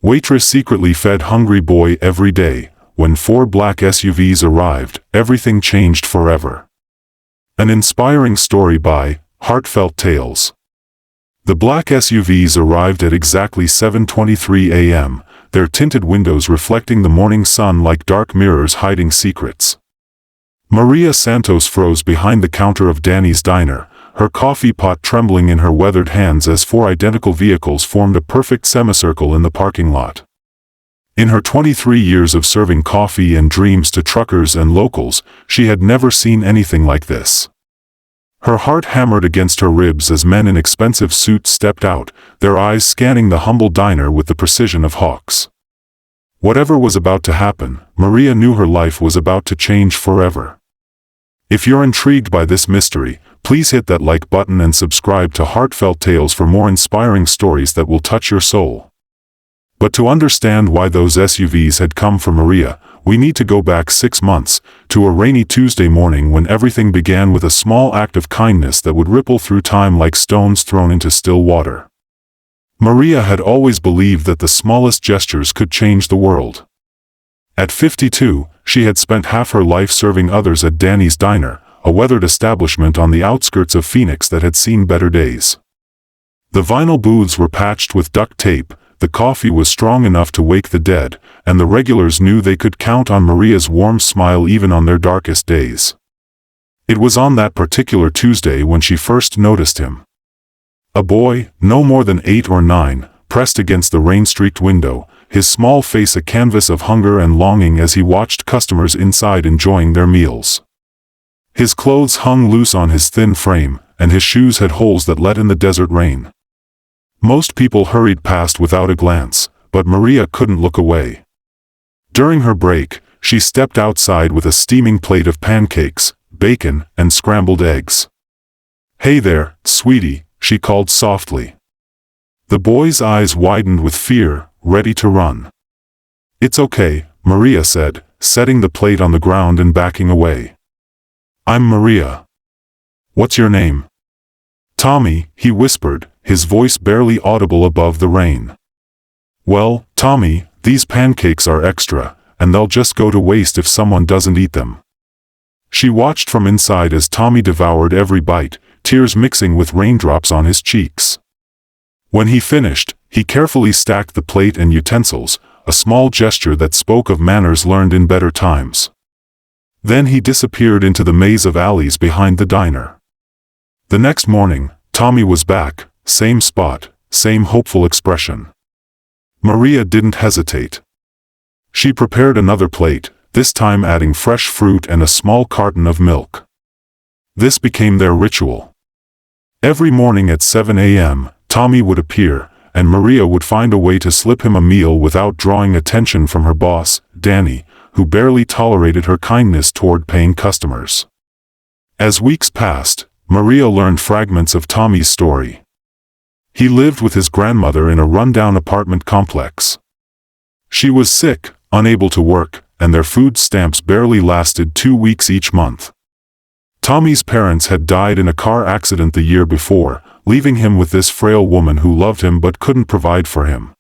Waitress secretly fed hungry boy every day. When 4 black SUVs arrived, everything changed forever. An inspiring story by Heartfelt Tales. The black SUVs arrived at exactly 7:23 a.m., their tinted windows reflecting the morning sun like dark mirrors hiding secrets. Maria Santos froze behind the counter of Danny's diner, her coffee pot trembling in her weathered hands as 4 identical vehicles formed a perfect semicircle in the parking lot. In her 23 years of serving coffee and dreams to truckers and locals, she had never seen anything like this. Her heart hammered against her ribs as men in expensive suits stepped out, their eyes scanning the humble diner with the precision of hawks. Whatever was about to happen, Maria knew her life was about to change forever. If you're intrigued by this mystery, please hit that like button and subscribe to Heartfelt Tales for more inspiring stories that will touch your soul. But to understand why those SUVs had come for Maria, we need to go back 6 months, to a rainy Tuesday morning when everything began with a small act of kindness that would ripple through time like stones thrown into still water. Maria had always believed that the smallest gestures could change the world. At 52, she had spent half her life serving others at Danny's Diner, a weathered establishment on the outskirts of Phoenix that had seen better days. The vinyl booths were patched with duct tape, the coffee was strong enough to wake the dead, and the regulars knew they could count on Maria's warm smile even on their darkest days. It was on that particular Tuesday when she first noticed him. A boy, no more than 8 or 9, pressed against the rain-streaked window, his small face a canvas of hunger and longing as he watched customers inside enjoying their meals. His clothes hung loose on his thin frame, and his shoes had holes that let in the desert rain. Most people hurried past without a glance, but Maria couldn't look away. During her break, she stepped outside with a steaming plate of pancakes, bacon, and scrambled eggs. "Hey there, sweetie," she called softly. The boy's eyes widened with fear, ready to run. "It's okay," Maria said, setting the plate on the ground and backing away. "I'm Maria." "What's your name?" "Tommy," he whispered, his voice barely audible above the rain. "Well, Tommy, these pancakes are extra, and they'll just go to waste if someone doesn't eat them." She watched from inside as Tommy devoured every bite, tears mixing with raindrops on his cheeks. When he finished, he carefully stacked the plate and utensils, a small gesture that spoke of manners learned in better times. Then he disappeared into the maze of alleys behind the diner. The next morning, Tommy was back, same spot, same hopeful expression. Maria didn't hesitate. She prepared another plate, this time adding fresh fruit and a small carton of milk. This became their ritual. Every morning at 7 a.m., Tommy would appear, and Maria would find a way to slip him a meal without drawing attention from her boss, Danny, who barely tolerated her kindness toward paying customers. As weeks passed, Maria learned fragments of Tommy's story. He lived with his grandmother in a rundown apartment complex. She was sick, unable to work, and their food stamps barely lasted 2 weeks each month. Tommy's parents had died in a car accident the year before, leaving him with this frail woman who loved him but couldn't provide for him.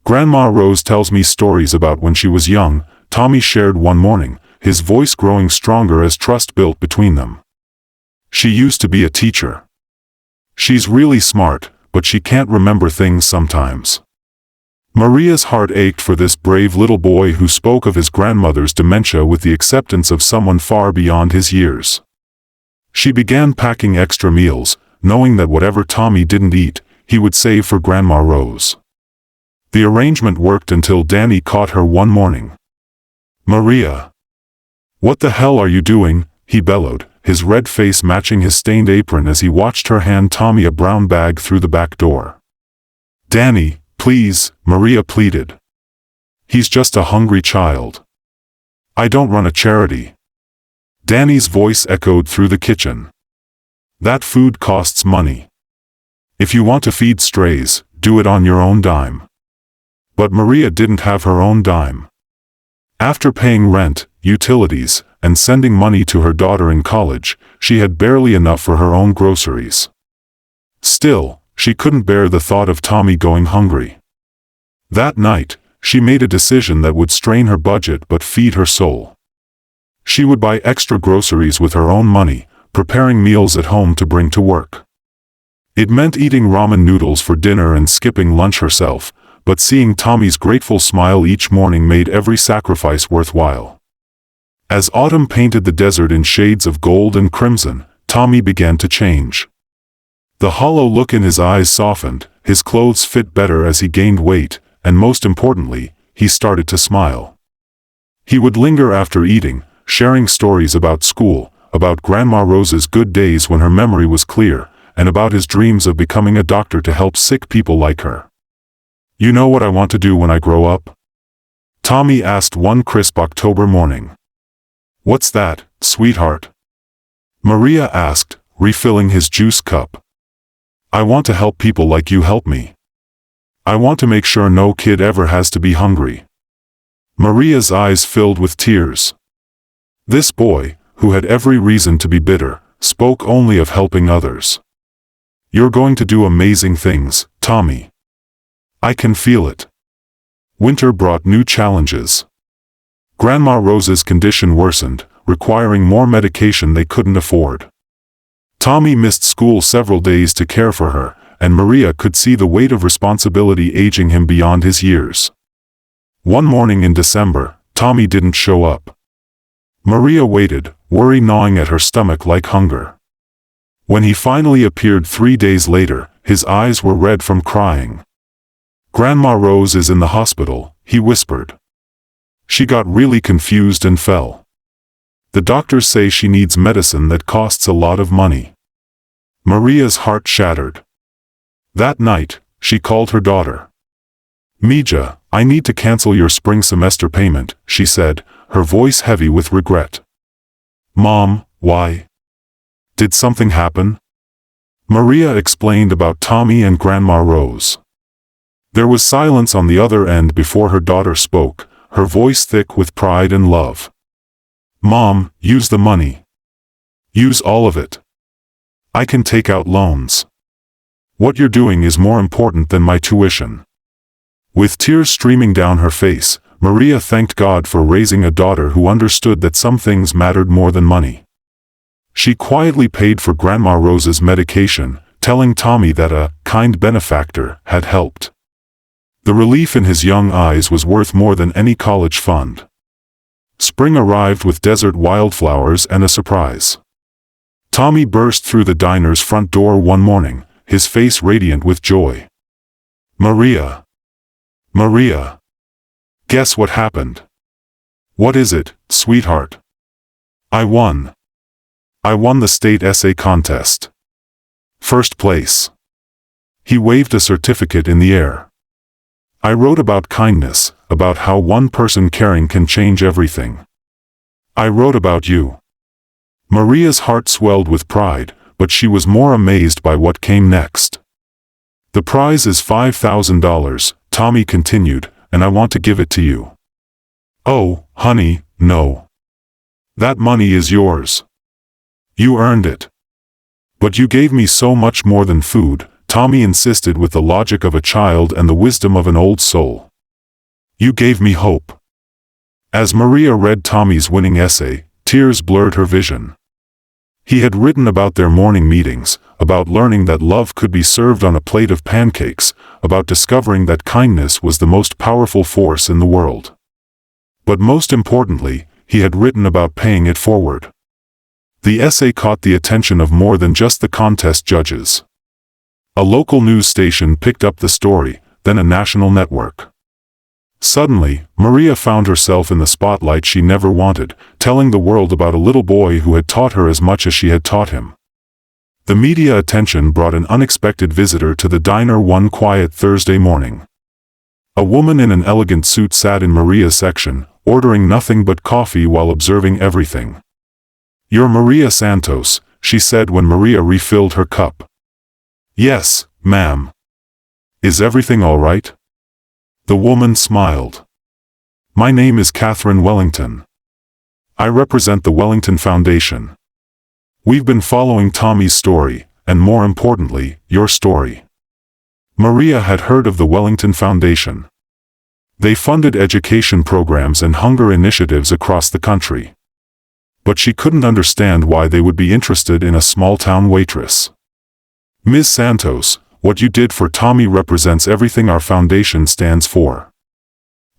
"Grandma Rose tells me stories about when she was young," Tommy shared one morning, his voice growing stronger as trust built between them. "She used to be a teacher. She's really smart, but she can't remember things sometimes." Maria's heart ached for this brave little boy who spoke of his grandmother's dementia with the acceptance of someone far beyond his years. She began packing extra meals, knowing that whatever Tommy didn't eat, he would save for Grandma Rose. The arrangement worked until Danny caught her one morning. "Maria! What the hell are you doing?" he bellowed, his red face matching his stained apron as he watched her hand Tommy a brown bag through the back door. "Danny, please," Maria pleaded. "He's just a hungry child. I don't run a charity." Danny's voice echoed through the kitchen. "That food costs money. If you want to feed strays, do it on your own dime." But Maria didn't have her own dime. After paying rent, utilities, and sending money to her daughter in college, she had barely enough for her own groceries. Still, she couldn't bear the thought of Tommy going hungry. That night, she made a decision that would strain her budget but feed her soul. She would buy extra groceries with her own money, preparing meals at home to bring to work. It meant eating ramen noodles for dinner and skipping lunch herself, but seeing Tommy's grateful smile each morning made every sacrifice worthwhile. As autumn painted the desert in shades of gold and crimson, Tommy began to change. The hollow look in his eyes softened, his clothes fit better as he gained weight, and most importantly, he started to smile. He would linger after eating, sharing stories about school, about Grandma Rose's good days when her memory was clear, and about his dreams of becoming a doctor to help sick people like her. "You know what I want to do when I grow up?" Tommy asked one crisp October morning. "What's that, sweetheart?" Maria asked, refilling his juice cup. "I want to help people like you help me. I want to make sure no kid ever has to be hungry." Maria's eyes filled with tears. This boy, who had every reason to be bitter, spoke only of helping others. "You're going to do amazing things, Tommy. I can feel it." Winter brought new challenges. Grandma Rose's condition worsened, requiring more medication they couldn't afford. Tommy missed school several days to care for her, and Maria could see the weight of responsibility aging him beyond his years. One morning in December, Tommy didn't show up. Maria waited, worry gnawing at her stomach like hunger. When he finally appeared 3 days later, his eyes were red from crying. "Grandma Rose is in the hospital," he whispered. She got really confused and fell. "The doctors say she needs medicine that costs a lot of money." Maria's heart shattered. That night, she called her daughter. "Mija, I need to cancel your spring semester payment," she said, her voice heavy with regret. "Mom, why? Did something happen?" Maria explained about Tommy and Grandma Rose. There was silence on the other end before her daughter spoke, her voice thick with pride and love. "Mom, use the money. Use all of it. I can take out loans. What you're doing is more important than my tuition." With tears streaming down her face, Maria thanked God for raising a daughter who understood that some things mattered more than money. She quietly paid for Grandma Rose's medication, telling Tommy that a kind benefactor had helped. The relief in his young eyes was worth more than any college fund. Spring arrived with desert wildflowers and a surprise. Tommy burst through the diner's front door one morning, his face radiant with joy. "Maria! Maria! Guess what happened?" "What is it, sweetheart?" "I won. I won the state essay contest. First place." He waved a certificate in the air. "I wrote about kindness, about how one person caring can change everything. I wrote about you." Maria's heart swelled with pride, but she was more amazed by what came next. "The prize is $5,000, Tommy continued, "and I want to give it to you." "Oh, honey, no. That money is yours. You earned it." "But you gave me so much more than food," Tommy insisted with the logic of a child and the wisdom of an old soul. "You gave me hope." As Maria read Tommy's winning essay, tears blurred her vision. He had written about their morning meetings, about learning that love could be served on a plate of pancakes, about discovering that kindness was the most powerful force in the world. But most importantly, he had written about paying it forward. The essay caught the attention of more than just the contest judges. A local news station picked up the story, then a national network. Suddenly, Maria found herself in the spotlight she never wanted, telling the world about a little boy who had taught her as much as she had taught him. The media attention brought an unexpected visitor to the diner one quiet Thursday morning. A woman in an elegant suit sat in Maria's section, ordering nothing but coffee while observing everything. "You're Maria Santos," she said when Maria refilled her cup. "Yes, ma'am. Is everything all right?" The woman smiled. "My name is Catherine Wellington. I represent the Wellington Foundation. We've been following Tommy's story, and more importantly, your story." Maria had heard of the Wellington Foundation. They funded education programs and hunger initiatives across the country. But she couldn't understand why they would be interested in a small-town waitress. "Ms. Santos, what you did for Tommy represents everything our foundation stands for.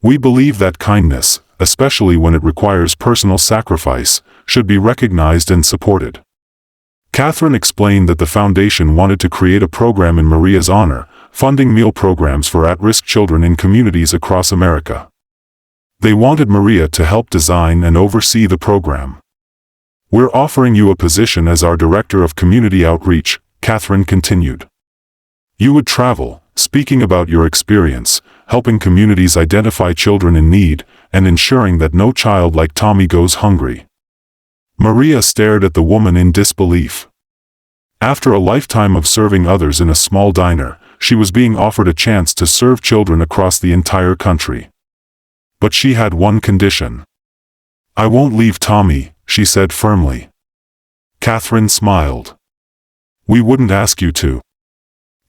We believe that kindness, especially when it requires personal sacrifice, should be recognized and supported." Catherine explained that the foundation wanted to create a program in Maria's honor, funding meal programs for at-risk children in communities across America. They wanted Maria to help design and oversee the program. "We're offering you a position as our Director of Community Outreach," Catherine continued. "You would travel, speaking about your experience, helping communities identify children in need, and ensuring that no child like Tommy goes hungry." Maria stared at the woman in disbelief. After a lifetime of serving others in a small diner, she was being offered a chance to serve children across the entire country. But she had one condition. "I won't leave Tommy," she said firmly. Catherine smiled. "We wouldn't ask you to.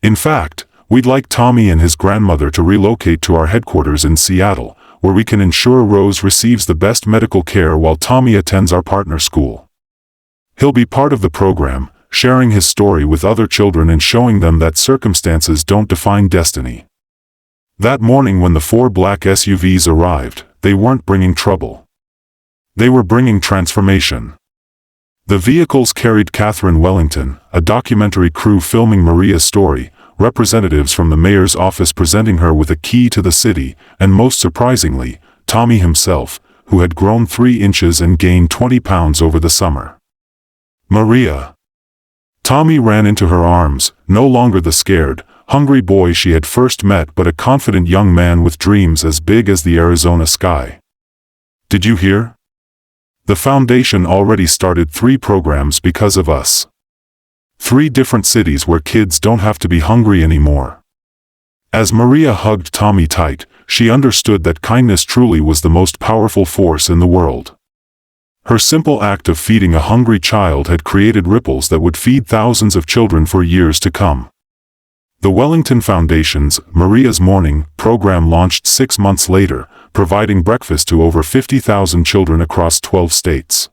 In fact, we'd like Tommy and his grandmother to relocate to our headquarters in Seattle, where we can ensure Rose receives the best medical care while Tommy attends our partner school. He'll be part of the program, sharing his story with other children and showing them that circumstances don't define destiny." That morning when the 4 black SUVs arrived, they weren't bringing trouble. They were bringing transformation. The vehicles carried Catherine Wellington, a documentary crew filming Maria's story, representatives from the mayor's office presenting her with a key to the city, and most surprisingly, Tommy himself, who had grown 3 inches and gained 20 pounds over the summer. "Maria." Tommy ran into her arms, no longer the scared, hungry boy she had first met but a confident young man with dreams as big as the Arizona sky. "Did you hear? The foundation already started 3 programs because of us. 3 different cities where kids don't have to be hungry anymore." As Maria hugged Tommy tight, she understood that kindness truly was the most powerful force in the world. Her simple act of feeding a hungry child had created ripples that would feed thousands of children for years to come. The Wellington Foundation's Maria's Morning program launched 6 months later, providing breakfast to over 50,000 children across 12 states.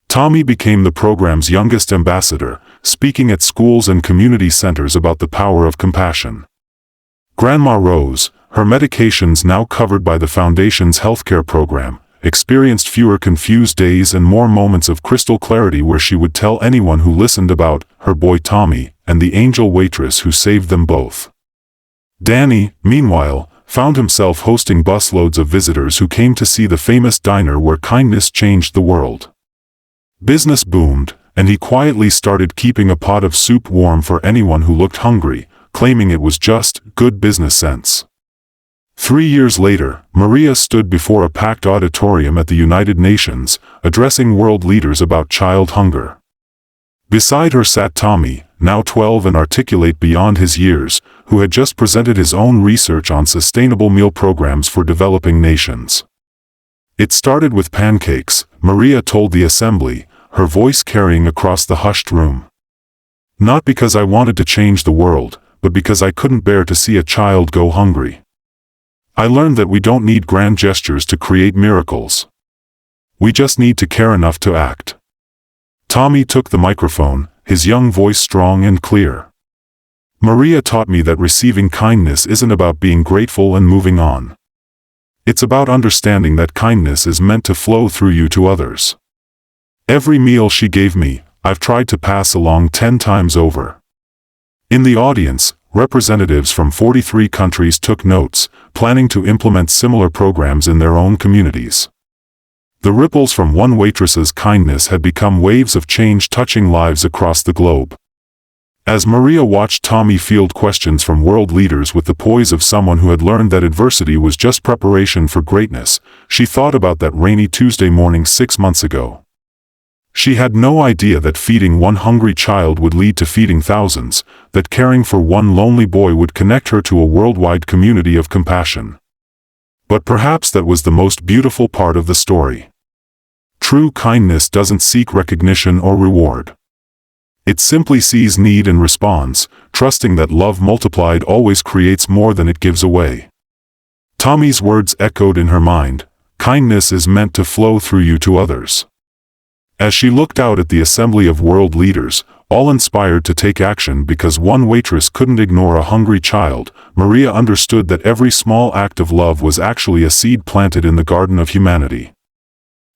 Tommy became the program's youngest ambassador, speaking at schools and community centers about the power of compassion. Grandma Rose, her medications now covered by the Foundation's healthcare program, experienced fewer confused days and more moments of crystal clarity where she would tell anyone who listened about her boy Tommy and the angel waitress who saved them both. Danny, meanwhile, found himself hosting busloads of visitors who came to see the famous diner where kindness changed the world. Business boomed, and he quietly started keeping a pot of soup warm for anyone who looked hungry, claiming it was just good business sense. 3 years later, Maria stood before a packed auditorium at the United Nations, addressing world leaders about child hunger. Beside her sat Tommy, now 12 and articulate beyond his years, who had just presented his own research on sustainable meal programs for developing nations. "It started with pancakes," Maria told the assembly, her voice carrying across the hushed room. "Not because I wanted to change the world, but because I couldn't bear to see a child go hungry. I learned that we don't need grand gestures to create miracles. We just need to care enough to act." Tommy took the microphone, his young voice strong and clear. "Maria taught me that receiving kindness isn't about being grateful and moving on. It's about understanding that kindness is meant to flow through you to others. Every meal she gave me, I've tried to pass along 10 times over." In the audience, representatives from 43 countries took notes, planning to implement similar programs in their own communities. The ripples from one waitress's kindness had become waves of change touching lives across the globe. As Maria watched Tommy field questions from world leaders with the poise of someone who had learned that adversity was just preparation for greatness, she thought about that rainy Tuesday morning 6 months ago. She had no idea that feeding one hungry child would lead to feeding thousands, that caring for one lonely boy would connect her to a worldwide community of compassion. But perhaps that was the most beautiful part of the story. True kindness doesn't seek recognition or reward. It simply sees need and responds, trusting that love multiplied always creates more than it gives away. Tommy's words echoed in her mind. Kindness is meant to flow through you to others. As she looked out at the assembly of world leaders, all inspired to take action because one waitress couldn't ignore a hungry child, Maria understood that every small act of love was actually a seed planted in the garden of humanity.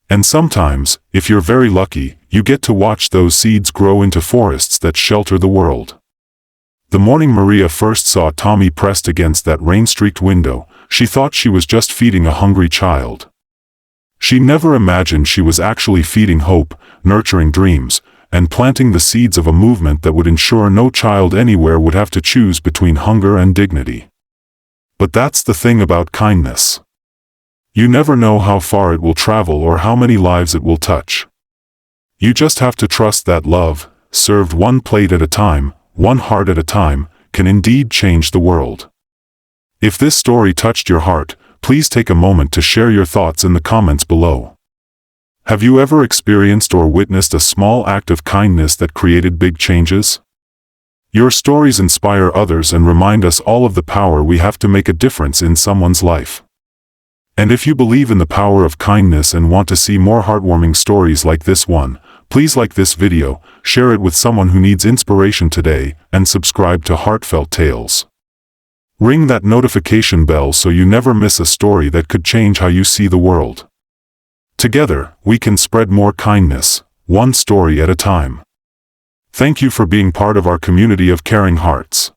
And sometimes, if you're very lucky, you get to watch those seeds grow into forests that shelter the world. The morning Maria first saw Tommy pressed against that rain-streaked window, she thought she was just feeding a hungry child. She never imagined she was actually feeding hope, nurturing dreams, and planting the seeds of a movement that would ensure no child anywhere would have to choose between hunger and dignity. But that's the thing about kindness. You never know how far it will travel or how many lives it will touch. You just have to trust that love, served one plate at a time, one heart at a time, can indeed change the world. If this story touched your heart, please take a moment to share your thoughts in the comments below. Have you ever experienced or witnessed a small act of kindness that created big changes? Your stories inspire others and remind us all of the power we have to make a difference in someone's life. And if you believe in the power of kindness and want to see more heartwarming stories like this one, please like this video, share it with someone who needs inspiration today, and subscribe to Heartfelt Tales. Ring that notification bell so you never miss a story that could change how you see the world. Together, we can spread more kindness, one story at a time. Thank you for being part of our community of caring hearts.